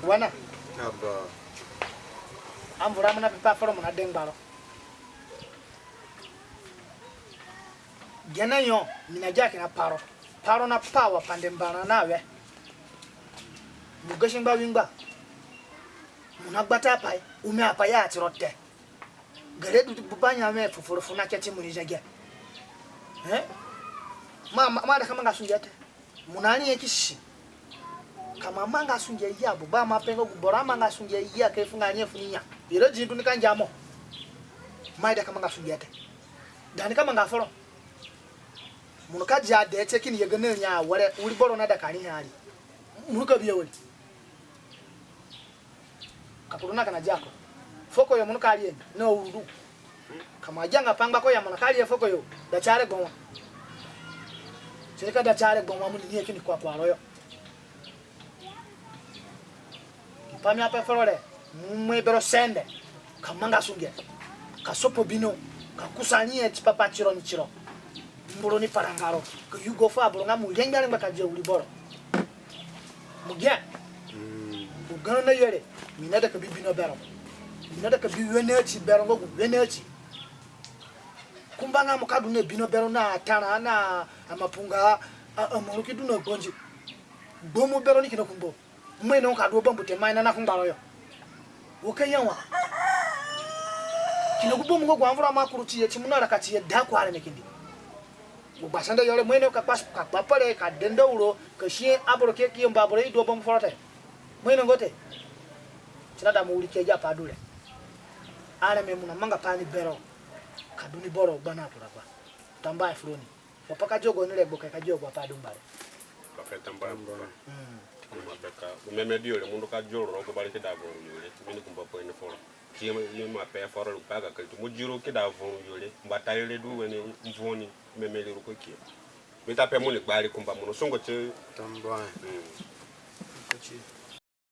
wana aba amvura mna pipa foro mna dengbaro gena yo mina jaki na paro na power pandembana nawe mugashin ba wingba muna gbata pai umi apa ya tirote gare du bubanya me fufuru na kete muni jage ma da kama ngasunjete munani yekishi kama manga sunje ya buba mapengo gubora manga sunje ya kefunga nyefunya iro jindu nikanjamo ma da kama ngasunjete dani kama ngaforo munuka jade chekini yegene nya wore uri boro na da kani hali munuka biye wori kapuruna kana jako foko yo munuka ali no uru kama janga panga ko ya munuka ali foko yo da chare gonwa cheka da chare gonwa muni ni ekini kwa royo pami apa forore mwe bero sende kamanga sunge kasopo bino kakusanie tipapa chiro ni chiro mburo ni parangaro ko yugo fa buro ngamu lengare mbaka je uri boro mugya ugana na yere minada ka bibino bero minada ka biwenechi bero ngo wenechi kumbanga mukadu ne bino bero na tana na amapunga amuruki duno gonji bomo bero ni kino kumbo mwe no ka do bombo te mai na kumbaro yo wokayanwa kino kubomo ngo gwamvura makuru tiye chimunara katiye dakware mekindi ubasanda yole mwene ka pas ka papale ka dendauro ka shie abro ke kiyo mbabro ido bombo forate mwene ngote chirada mu ulike ja padule ale memuna manga pani bero kaduni boro bana turaba tamba froni popaka jogo nile boka ka jogo padumbare baka tamba boro kumabeka umemedio le mundu ka joro ko balike da boro yole mini kumba po ene foro kiyema yema pe foro lupaga ka tu mujiro ke da voro yole mbatayele du wene mvoni memeli ruko kiye mita pe muni gbali kumba muno songo che tamba